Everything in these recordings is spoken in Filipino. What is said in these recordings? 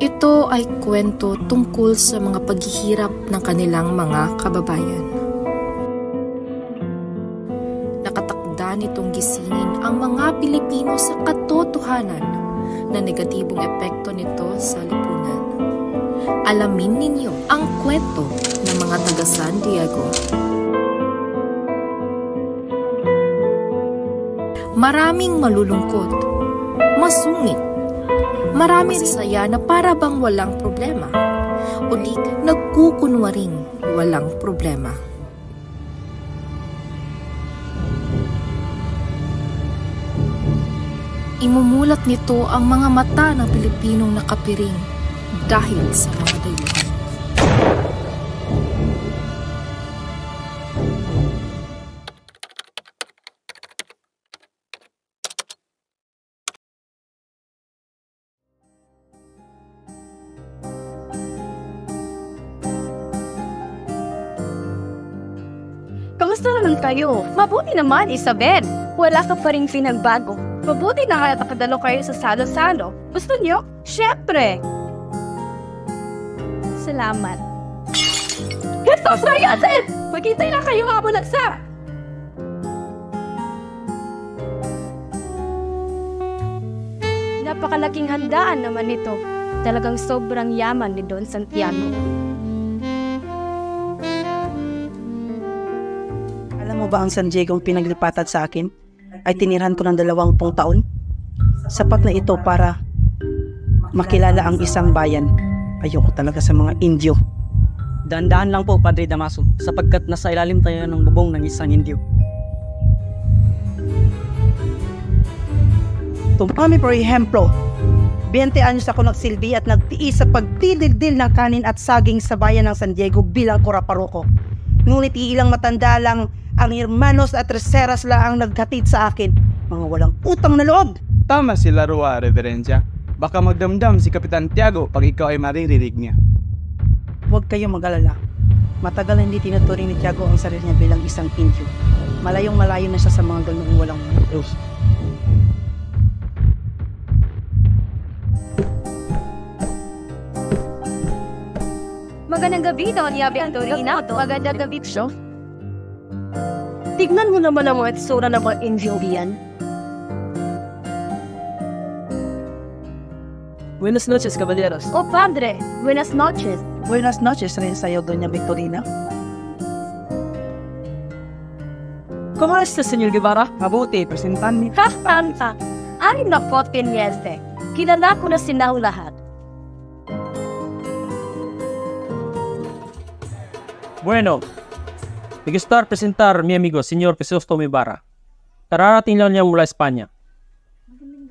Ito ay kwento tungkol sa mga paghihirap ng kanilang mga kababayan. Nakatakda nitong gisingin ang mga Pilipino sa katotohanan na negatibong epekto nito sa lipunan. Alamin ninyo ang kwento ng mga taga San Diego. Maraming malulungkot, masungit, marami saya na para bang walang problema, o di nagkukunwaring walang problema. Imumulat nito ang mga mata ng Pilipinong nakapiring dahil sa mga dayuhan. Kamusta naman kayo? Mabuti naman, Isabel. Wala ka pa rin pinagbago. Mabuti na kaya nakadalo kayo sa salo-salo. Gusto niyo? Siyempre! Salamat. Gusto sa'yo, Aten! Maghintay lang kayo habang nagsa! Napakalaking handaan naman ito. Talagang sobrang yaman ni Don Santiago. Alam mo ba ang San Diego ang pinaglipatan sa akin ay tinirhan ko ng 20 taon? Sapat na ito para makilala ang isang bayan. Ayoko talaga sa mga Indio. Dahan-dahan lang po, Padre Damaso, sapagkat nasa ilalim tayo ng bubong ng isang Indio. Tumami por ehemplo, 20 anyos ako nagsilbi at nagtiis sa pagdidildil ng kanin at saging sa bayan ng San Diego bilang koraparoko. Ngunit ilang matanda lang ang hermanos at terceras lang ang naghatid sa akin. Mga walang utang na loob. Tama si Larua, Reverencia. Baka magdamdam si Kapitan Tiago pag ikaw ay maririnig niya. Huwag kayong mag-alala. Matagal hindi tinuturing ni Tiago ang sarili niya bilang isang Indio. Malayong malayo na siya sa mga ganoong walang Diyos. Magandang gabi, Don Victorina. Magandang gabi, Psyo. Tignan mo naman ang mga tsura ng mga Indian. Buenas noches, caballeros. Oh, Padre. Buenas noches. Buenas noches rin sa'yo, Doña Victorina. ¿Cómo está, señor Guevara? Mabuti, presentanme. Kakpanta. Anim na 14 years eh. Kilala ko na sinahong lahat. Bueno, me gusta presentar mi amigo, señor Crisóstomo Ibarra. Kararating lang niya mula Espanya.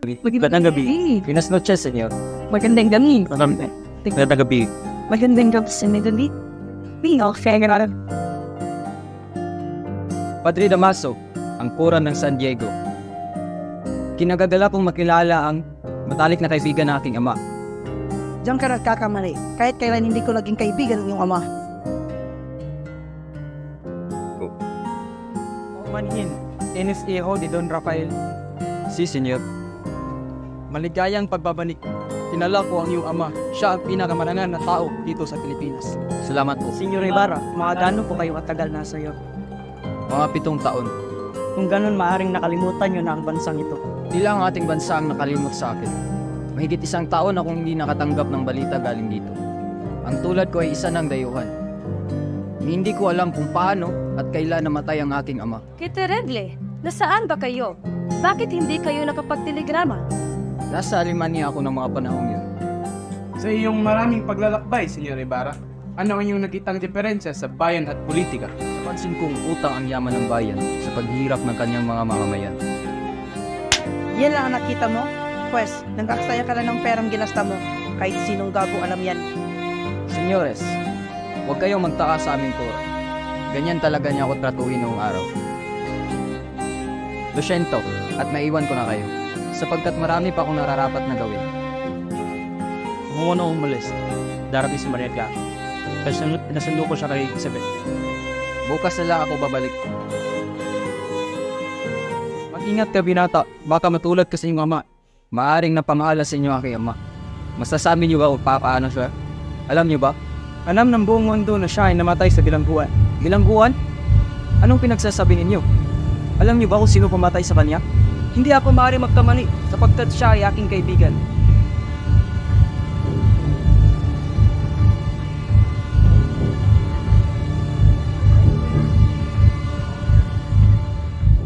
Magandang gabi. Buenas noches, señor. Magandang gabi. Magandang gabi. Magandang gabi sa Medali. Padre Damaso, ang pura ng San Diego. Kinagagala pong makilala ang matalik na kaibigan ng aking ama. Diyan ka nagkakamali. Kahit kailan hindi ko naging kaibigan ng iyong ama. Manhin, enes hijo de Don Rafael. Si, senyor. Maligayang pagbabalik. Kilala ko ang iyong ama. Siya ang pinakamanangan na tao dito sa Pilipinas. Salamat po. Senyor Ibarra, mga gano'n po kayo katagal nasa iyo? Mga 7 taon. Kung gano'n, maaaring nakalimutan nyo na ang bansang ito. Di lang ang ating bansa ang nakalimot sa akin. Mahigit 1 taon akong hindi nakatanggap ng balita galing dito. Ang tulad ko ay isa ng dayuhan. Hindi ko alam kung paano at kailan namatay ang aking ama. Kiteregle, nasaan ba kayo? Bakit hindi kayo nakapagtelegrama? Nasa Alemania ako ng mga panahong yun. Sa iyong maraming paglalakbay, Senyor Ibarra, ano ang iyong nakitang diferensya sa bayan at politika? Napansin kong utang ang yaman ng bayan sa paghihirap ng kanyang mga mamamayan. Yan lang ang nakita mo? Pwes, nagkaksaya ka lang ng perang ginasta mo. Kahit sinong gago alam yan. Senyores, huwag kayong magtaka sa aming tour. Ganyan talaga niya ako tratuhin noong araw. Lo siento, at naiwan ko na kayo, sapagkat marami pa akong nararapat na gawin. Kung ano umalis, darating si Maria Clara. Kasi nasundo ko siya kay Isabel. Bukas na lang ako babalik. Mag-ingat ka, binata. Baka matulad ka sa inyong ama. Maaring napamaala sa inyo aking ama. Masasabi niyo ba kung paano siya? Alam niyo ba? Alam ng buong mundo na siya ay namatay sa bilangguan. Bilangguan? Anong pinagsasabi ninyo? Alam niyo ba kung sino pumatay sa kanya? Hindi ako maaari magkamali sapagkat siya ay aking kaibigan.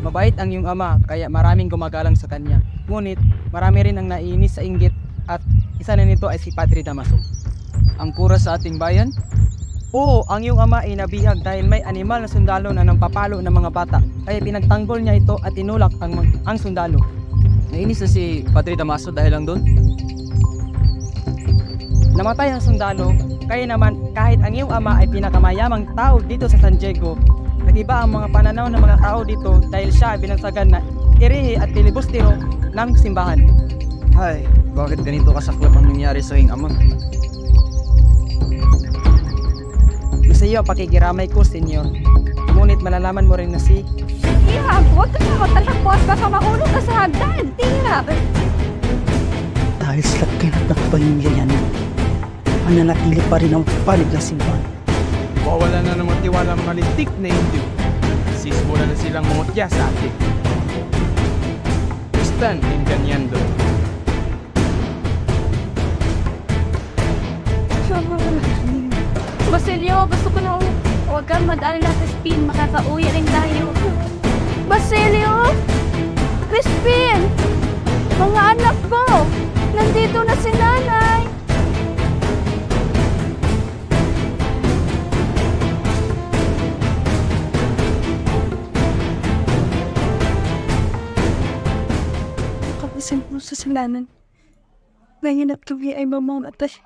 Mabait ang iyong ama kaya maraming gumagalang sa kanya. Ngunit marami rin ang naiinis sa inggit at isa na nito ay si Padre Damaso. Ang kura sa ating bayan? Oo, ang iyong ama ay nabihag dahil may animal na sundalo na nangpapalo ng mga bata. Kaya pinagtanggol niya ito at tinulak ang sundalo. Nainis na si Padre Damaso dahil lang doon? Namatay ang sundalo, kaya naman kahit ang iyong ama ay pinakamayamang tao dito sa San Diego, nag-iba ang mga pananaw ng mga tao dito dahil siya ay binansagan na irihi at pilibustero ng simbahan. Hay, bakit ganito kasaklap ang nangyari sa iyong ama? Sa iyo ang pakikiramay ko, senyor. Ngunit malalaman mo rin na si... Tira, huwag ka na matalakbos ka sa mahulog ka sa hagdan. Tira! Dahil sa kinatang pamilya yan, mananatili pa rin ang panig ng simbahan. Mawala na ng tiwala ang mga lintik na Indio. Sismula na silang mutya sa atin. Están engañando. Basilio, gusto ko na huwag kang madali na Crispin. Makakauwi rin tayo. Basilio! Crispin! Mga anak ko! Nandito na si nanay! Kapisan mo sa salanan. Ngayon at kami ay mamamatay.